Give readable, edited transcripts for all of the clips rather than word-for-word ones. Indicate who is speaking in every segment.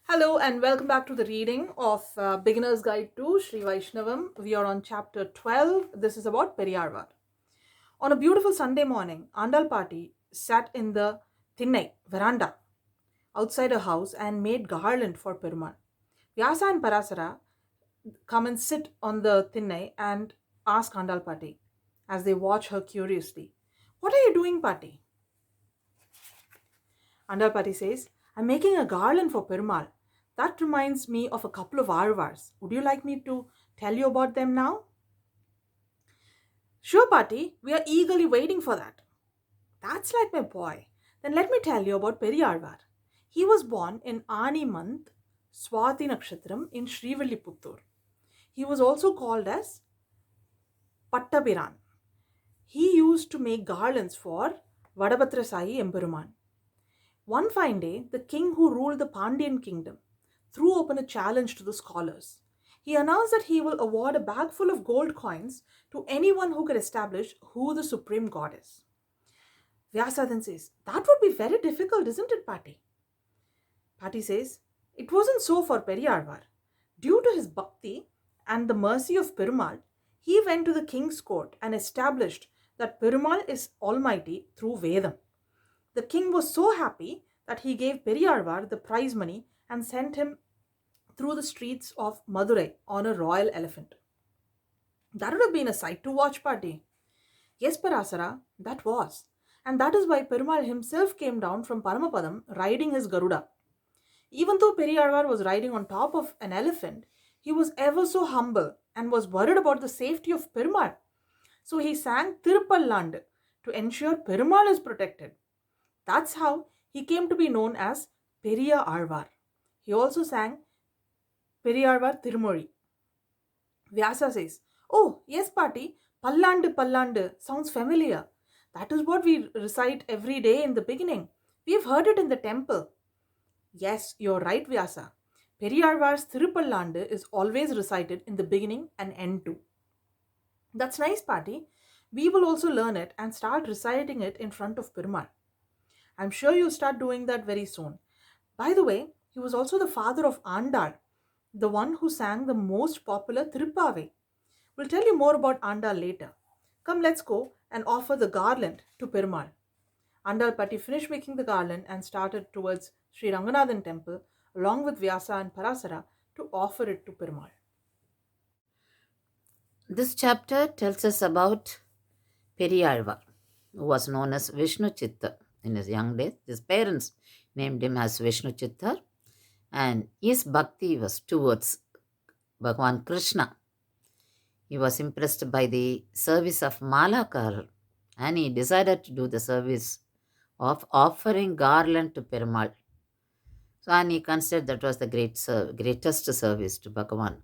Speaker 1: Hello and welcome back to the reading of Beginner's Guide to Sri Vaishnavam. We are on chapter 12. This is about Periyarvar. On a beautiful Sunday morning, Andal Party sat in the Thinnai veranda outside her house and made garland for Perumal. Vyasa and Parasara come and sit on the Thinnai and ask Andal Party as they watch her curiously, "What are you doing, Party?" Andalpati says, "I'm making a garland for Perumal. That reminds me of a couple of Arvars. Would you like me to tell you about them now?" "Sure, Patti. We are eagerly waiting for that." "That's like my boy. Then let me tell you about Periyarvar. He was born in Ani month, Swati Nakshatram in Srivilliputtur. He was also called as Pattabiran. He used to make garlands for Vadabhadra Sai Emperuman. One fine day, the king who ruled the Pandyan kingdom threw open a challenge to the scholars. He announced that he will award a bag full of gold coins to anyone who could establish who the supreme god is. Vyasa then says, "That would be very difficult, isn't it, Patti?" Patti says, "It wasn't so for Periyarvar. Due to his bhakti and the mercy of Perumal, he went to the king's court and established that Perumal is almighty through Vedam. The king was so happy that he gave Periyarvar the prize money and sent him through the streets of Madurai on a royal elephant. That would have been a sight to watch, Party." "Yes, Parasara, that was. And that is why Perumal himself came down from Paramapadam riding his Garuda. Even though Periyarvar was riding on top of an elephant, he was ever so humble and was worried about the safety of Perumal. So he sang Tirupalland to ensure Perumal is protected. That's how he came to be known as Periya Alvar. He also sang Periyarvar Tirumori." Vyasa says, "Oh, yes, Patti, Pallandu Pallandu sounds familiar. That is what we recite every day in the beginning. We have heard it in the temple." "Yes, you're right, Vyasa. Periyarvar's Tirupallandu is always recited in the beginning and end too." "That's nice, Patti. We will also learn it and start reciting it in front of Perumal. I'm sure you'll start doing that very soon. By the way, he was also the father of Andal, the one who sang the most popular Tirupave. We'll tell you more about Andal later. Come, let's go and offer the garland to Perumal." Andal Patti finished making the garland and started towards Sri Ranganathan temple along with Vyasa and Parasara to offer it to Perumal.
Speaker 2: This chapter tells us about Periyarvar, who was known as Vishnu Chittar in his young days. His parents named him as Vishnu Chittar, and his bhakti was towards Bhagwan Krishna. He was impressed by the service of Malakar, and he decided to do the service of offering garland to Perumal. So, and he considered that was the greatest service to Bhagavan.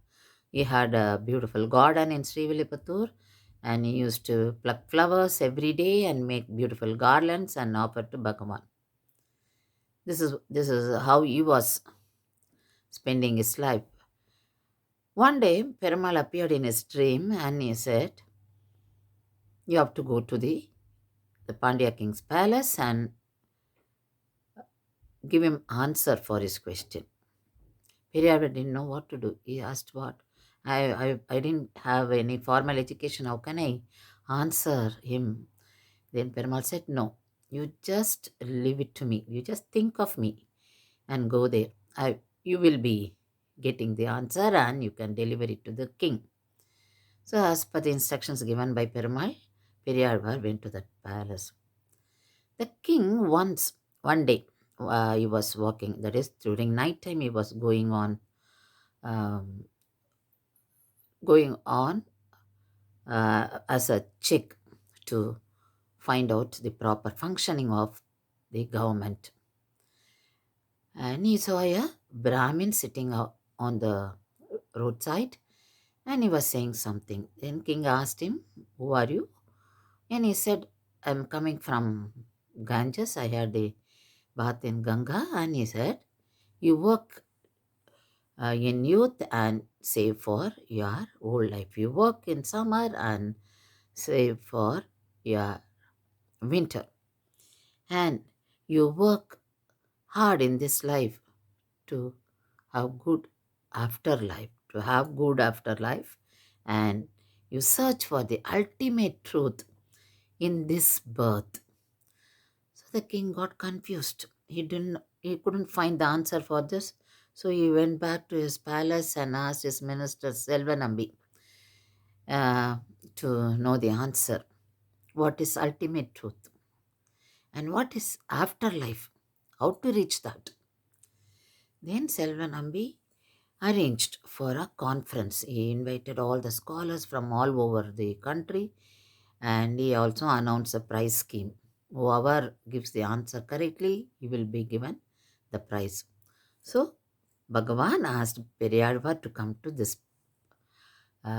Speaker 2: He had a beautiful garden in Srivilliputtur, and he used to pluck flowers every day and make beautiful garlands and offer to Bhagavan. This is how he was spending his life. One day, Perumal appeared in his dream and he said, "You have to go to the Pandya king's palace and give him answer for his question." Periyar didn't know what to do. He asked, "What? I didn't have any formal education. How can I answer him?" Then Perumal said, "No, you just leave it to me. You just think of me and go there. You will be getting the answer and you can deliver it to the king." So, as per the instructions given by Perumal, Periyarvar went to that palace. The king one day, he was walking, that is, during night time, he was um, going on as a check to find out the proper functioning of the government. And he saw a Brahmin sitting on the roadside and he was saying something. Then king asked him, "Who are you?" And he said, "I'm coming from Ganges. I had a bath in Ganga." And he said, "You work in youth and save for your old life. You work in summer and save for your winter. And you work hard in this life to have good afterlife, to have good afterlife, and you search for the ultimate truth in this birth. So the king got confused. He couldn't find the answer for this. So he went back to his palace and asked his minister Selvanambi uh, to know the answer. What is ultimate truth? And what is afterlife? How to reach that? Then Selvanambi arranged for a conference. He invited all the scholars from all over the country, and he also announced a prize scheme. Whoever gives the answer correctly, he will be given the prize. So Bhagavan asked Periyarvar to come to this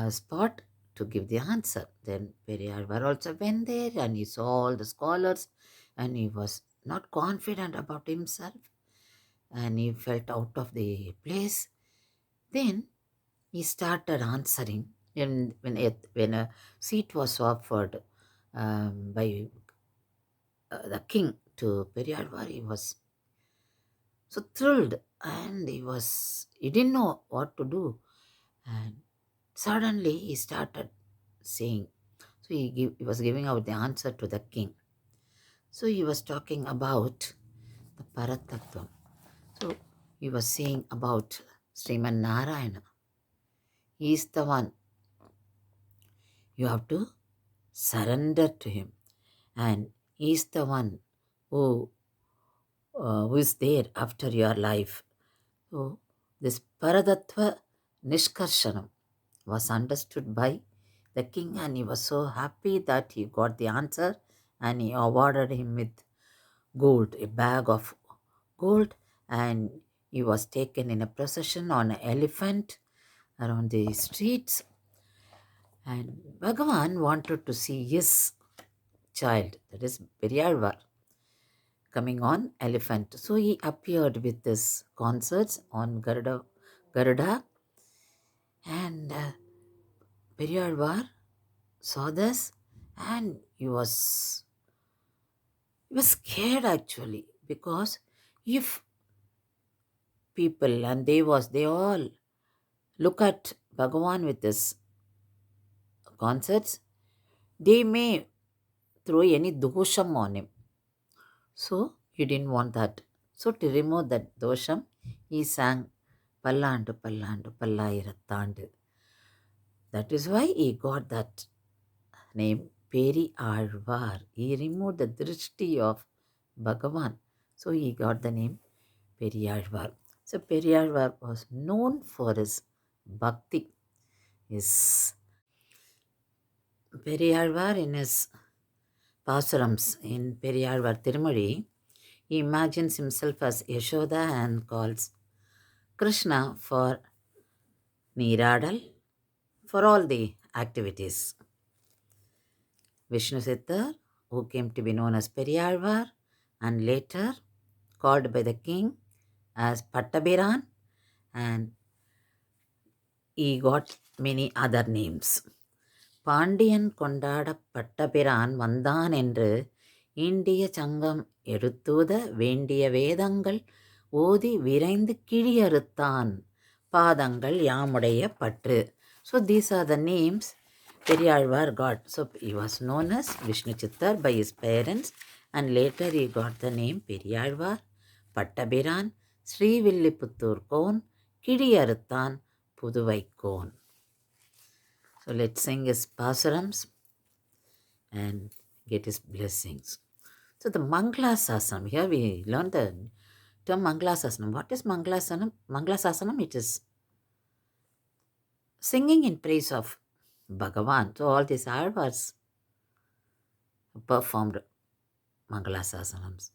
Speaker 2: spot to give the answer. Then Periyarvar also went there and he saw all the scholars, and he was not confident about himself, and he felt out of the place. Then he started answering. And when a seat was offered by the king to Periyarvar, he was so thrilled, and he didn't know what to do. And suddenly he started saying, so he was giving out the answer to the king. So he was talking about the Paratattvam. So he was saying about Sriman Narayana. He is the one. You have to surrender to him. And he is the one who is there after your life. So this Paradattva Nishkarshanam was understood by the king, and he was so happy that he got the answer, and he awarded him with gold, a bag of gold, and he was taken in a procession on an elephant around the streets. And Bhagavan wanted to see his child, that is Periyarvar, coming on elephant. So he appeared with his concerts on Garuda, and Periyarvar saw this, and he was scared actually, because if people and they all look at Bhagavan with his concerts, they may throw any dosham on him. So he didn't want that. So to remove that dosham, he sang Pallandu Pallandu Pallayirattandu. That is why he got that name Peri Alvar. He removed the drishti of Bhagavan. So he got the name Periyarvar. So Periyarvar was known for his bhakti. His Periyarvar in his Pasurams in Periyarvar Tirumuri, he imagines himself as Yashoda and calls Krishna for Neeradal, for all the activities. Vishnu Sittar, who came to be known as Periyarvar and later called by the king as Pattabiran, and he got many other names. Pandian கொண்டாட பட்டபிரான் வந்தான் என்று ஈண்டிய சங்கம் எடுத்தூத வேண்டிய வேதங்கள் ஓதி விரைந்து கிழியறுத்தான் பாதங்கள் யாமுடைய பற்று. So these are the names Periyarvar got. So he was known as Vishnu Chittar by his parents, and later he got the name Periyarvar, Pattabiran, Srivilliputhur Koon, Kidiyaruthan, Puduvai Koon. So let's sing his pasurams and get his blessings. So the Mangalasasanam, here we learned the term Mangalasasanam. What is Mangalasasanam? Mangalasasanam, it is singing in praise of Bhagavan. So all these Alvars performed Mangalasasanams.